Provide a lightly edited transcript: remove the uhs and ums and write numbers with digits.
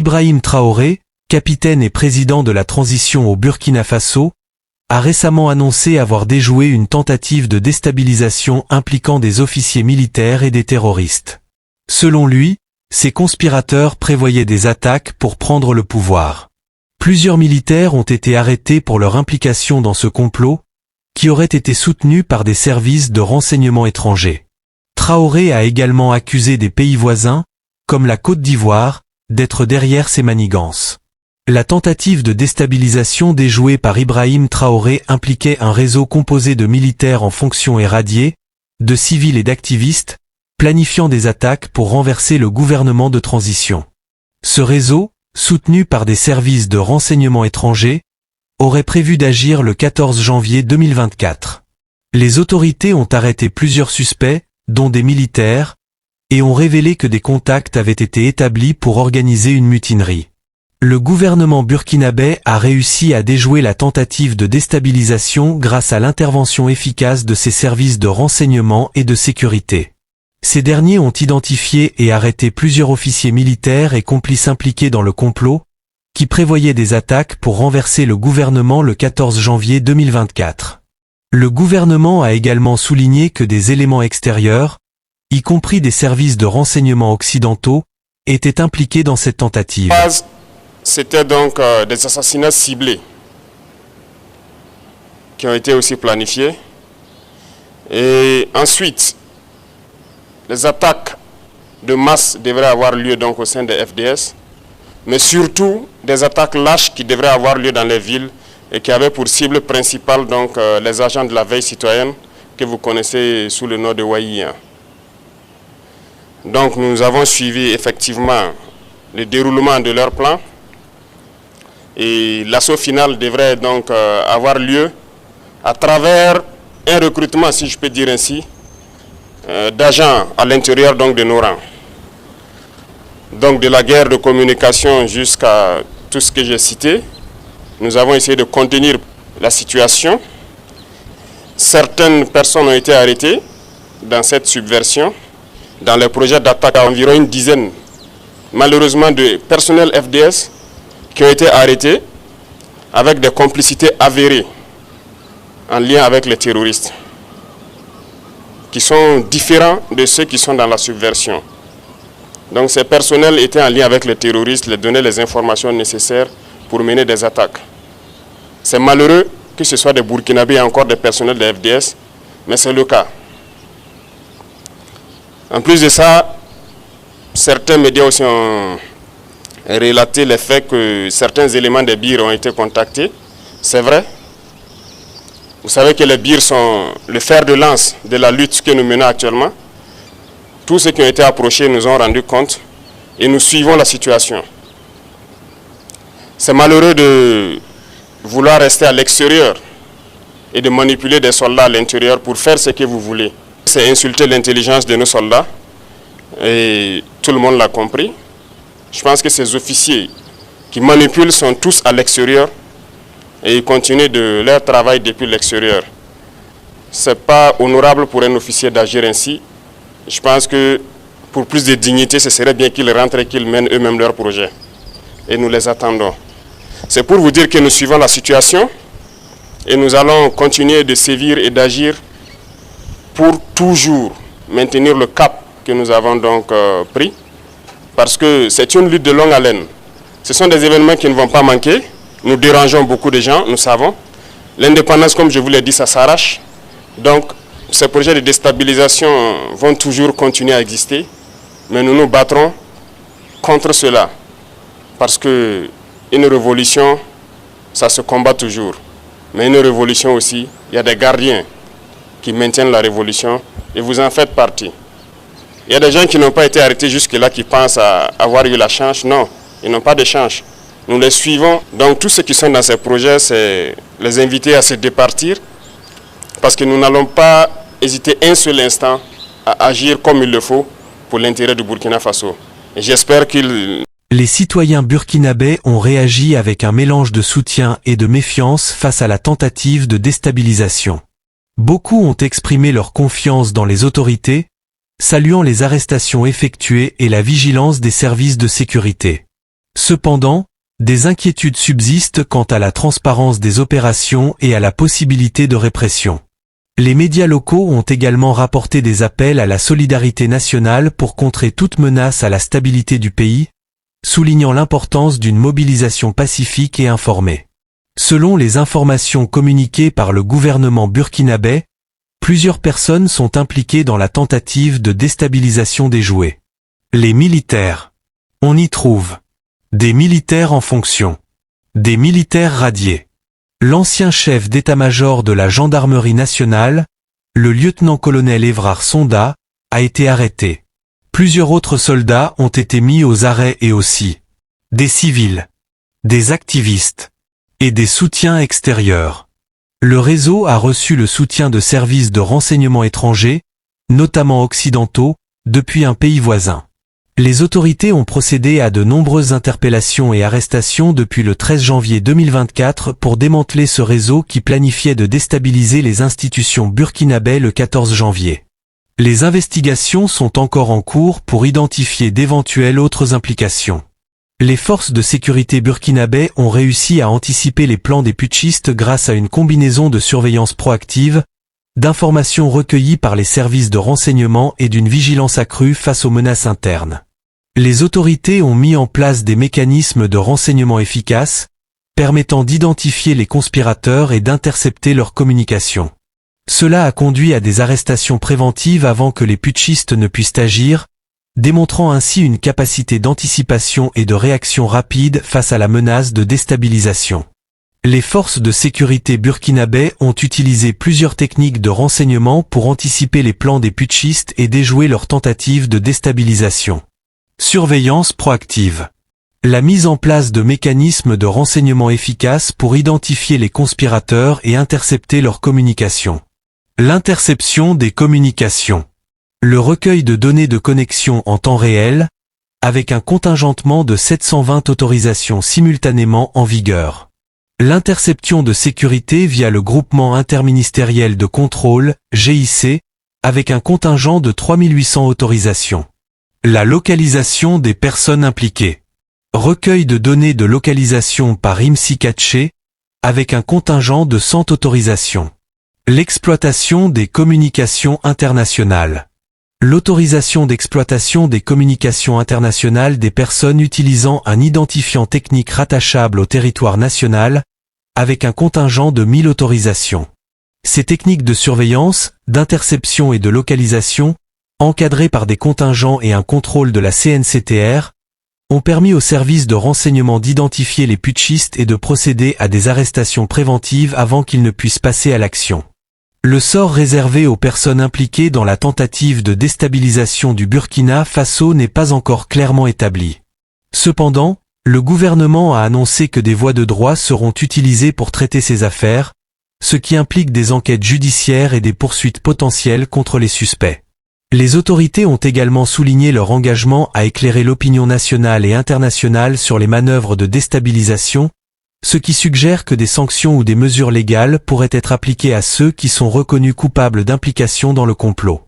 Ibrahim Traoré, capitaine et président de la transition au Burkina Faso, a récemment annoncé avoir déjoué une tentative de déstabilisation impliquant des officiers militaires et des terroristes. Selon lui, ces conspirateurs prévoyaient des attaques pour prendre le pouvoir. Plusieurs militaires ont été arrêtés pour leur implication dans ce complot, qui aurait été soutenu par des services de renseignement étrangers. Traoré a également accusé des pays voisins, comme la Côte d'Ivoire, d'être derrière ces manigances. La tentative de déstabilisation déjouée par Ibrahim Traoré impliquait un réseau composé de militaires en fonction et radiés, de civils et d'activistes, planifiant des attaques pour renverser le gouvernement de transition. Ce réseau, soutenu par des services de renseignement étrangers, aurait prévu d'agir le 14 janvier 2024. Les autorités ont arrêté plusieurs suspects, dont des militaires, et ont révélé que des contacts avaient été établis pour organiser une mutinerie. Le gouvernement burkinabé a réussi à déjouer la tentative de déstabilisation grâce à l'intervention efficace de ses services de renseignement et de sécurité. Ces derniers ont identifié et arrêté plusieurs officiers militaires et complices impliqués dans le complot, qui prévoyaient des attaques pour renverser le gouvernement le 14 janvier 2024. Le gouvernement a également souligné que des éléments extérieurs, y compris des services de renseignement occidentaux, étaient impliqués dans cette tentative. C'était donc des assassinats ciblés qui ont été aussi planifiés. Et ensuite, les attaques de masse devraient avoir lieu donc au sein des FDS, mais surtout des attaques lâches qui devraient avoir lieu dans les villes et qui avaient pour cible principale donc les agents de la veille citoyenne que vous connaissez sous le nom de Waïa. Donc nous avons suivi effectivement le déroulement de leur plan et l'assaut final devrait donc avoir lieu à travers un recrutement, si je peux dire ainsi, d'agents à l'intérieur donc de nos rangs. Donc de la guerre de communication jusqu'à tout ce que j'ai cité, nous avons essayé de contenir la situation. Certaines personnes ont été arrêtées dans cette subversion. Dans les projets d'attaque, environ une dizaine, malheureusement, de personnels FDS qui ont été arrêtés avec des complicités avérées en lien avec les terroristes, qui sont différents de ceux qui sont dans la subversion. Donc ces personnels étaient en lien avec les terroristes, les donnaient les informations nécessaires pour mener des attaques. C'est malheureux que ce soit des Burkinabés et encore des personnels de FDS, mais c'est le cas. En plus de ça, certains médias aussi ont relaté le fait que certains éléments des BIR ont été contactés. C'est vrai. Vous savez que les BIR sont le fer de lance de la lutte que nous menons actuellement. Tous ceux qui ont été approchés nous ont rendu compte et nous suivons la situation. C'est malheureux de vouloir rester à l'extérieur et de manipuler des soldats à l'intérieur pour faire ce que vous voulez. C'est insulter l'intelligence de nos soldats et tout le monde l'a compris. Je pense que ces officiers qui manipulent sont tous à l'extérieur et ils continuent de leur travail depuis l'extérieur. Ce n'est pas honorable pour un officier d'agir ainsi. Je pense que pour plus de dignité, ce serait bien qu'ils rentrent et qu'ils mènent eux-mêmes leur projet. Et nous les attendons. C'est pour vous dire que nous suivons la situation et nous allons continuer de sévir et d'agir pour toujours maintenir le cap que nous avons donc pris, parce que c'est une lutte de longue haleine. Ce sont des événements qui ne vont pas manquer. Nous dérangeons beaucoup de gens, nous savons. L'indépendance, comme je vous l'ai dit, ça s'arrache. Donc, ces projets de déstabilisation vont toujours continuer à exister, mais nous nous battrons contre cela, parce qu'une révolution, ça se combat toujours. Mais une révolution aussi, il y a des gardiens qui maintiennent la révolution et vous en faites partie. Il y a des gens qui n'ont pas été arrêtés jusque-là qui pensent avoir eu la chance. Non, ils n'ont pas de chance. Nous les suivons. Donc tous ceux qui sont dans ces projets, c'est les inviter à se départir parce que nous n'allons pas hésiter un seul instant à agir comme il le faut pour l'intérêt du Burkina Faso. Et j'espère qu'ils... Les citoyens burkinabés ont réagi avec un mélange de soutien et de méfiance face à la tentative de déstabilisation. Beaucoup ont exprimé leur confiance dans les autorités, saluant les arrestations effectuées et la vigilance des services de sécurité. Cependant, des inquiétudes subsistent quant à la transparence des opérations et à la possibilité de répression. Les médias locaux ont également rapporté des appels à la solidarité nationale pour contrer toute menace à la stabilité du pays, soulignant l'importance d'une mobilisation pacifique et informée. Selon les informations communiquées par le gouvernement burkinabé, plusieurs personnes sont impliquées dans la tentative de déstabilisation déjouée. Les militaires. On y trouve des militaires en fonction, des militaires radiés. L'ancien chef d'état-major de la gendarmerie nationale, le lieutenant-colonel Évrard Sonda, a été arrêté. Plusieurs autres soldats ont été mis aux arrêts et aussi des civils, des activistes et des soutiens extérieurs. Le réseau a reçu le soutien de services de renseignement étrangers, notamment occidentaux, depuis un pays voisin. Les autorités ont procédé à de nombreuses interpellations et arrestations depuis le 13 janvier 2024 pour démanteler ce réseau qui planifiait de déstabiliser les institutions burkinabè le 14 janvier. Les investigations sont encore en cours pour identifier d'éventuelles autres implications. Les forces de sécurité burkinabè ont réussi à anticiper les plans des putschistes grâce à une combinaison de surveillance proactive, d'informations recueillies par les services de renseignement et d'une vigilance accrue face aux menaces internes. Les autorités ont mis en place des mécanismes de renseignement efficaces, permettant d'identifier les conspirateurs et d'intercepter leurs communications. Cela a conduit à des arrestations préventives avant que les putschistes ne puissent agir, démontrant ainsi une capacité d'anticipation et de réaction rapide face à la menace de déstabilisation. Les forces de sécurité burkinabè ont utilisé plusieurs techniques de renseignement pour anticiper les plans des putschistes et déjouer leurs tentatives de déstabilisation. Surveillance proactive. La mise en place de mécanismes de renseignement efficaces pour identifier les conspirateurs et intercepter leurs communications. L'interception des communications. Le recueil de données de connexion en temps réel, avec un contingentement de 720 autorisations simultanément en vigueur. L'interception de sécurité via le groupement interministériel de contrôle, GIC, avec un contingent de 3800 autorisations. La localisation des personnes impliquées. Recueil de données de localisation par IMSI caché, avec un contingent de 100 autorisations. L'exploitation des communications internationales. L'autorisation d'exploitation des communications internationales des personnes utilisant un identifiant technique rattachable au territoire national, avec un contingent de 1000 autorisations. Ces techniques de surveillance, d'interception et de localisation, encadrées par des contingents et un contrôle de la CNCTR, ont permis aux services de renseignement d'identifier les putschistes et de procéder à des arrestations préventives avant qu'ils ne puissent passer à l'action. Le sort réservé aux personnes impliquées dans la tentative de déstabilisation du Burkina Faso n'est pas encore clairement établi. Cependant, le gouvernement a annoncé que des voies de droit seront utilisées pour traiter ces affaires, ce qui implique des enquêtes judiciaires et des poursuites potentielles contre les suspects. Les autorités ont également souligné leur engagement à éclairer l'opinion nationale et internationale sur les manœuvres de déstabilisation, ce qui suggère que des sanctions ou des mesures légales pourraient être appliquées à ceux qui sont reconnus coupables d'implication dans le complot.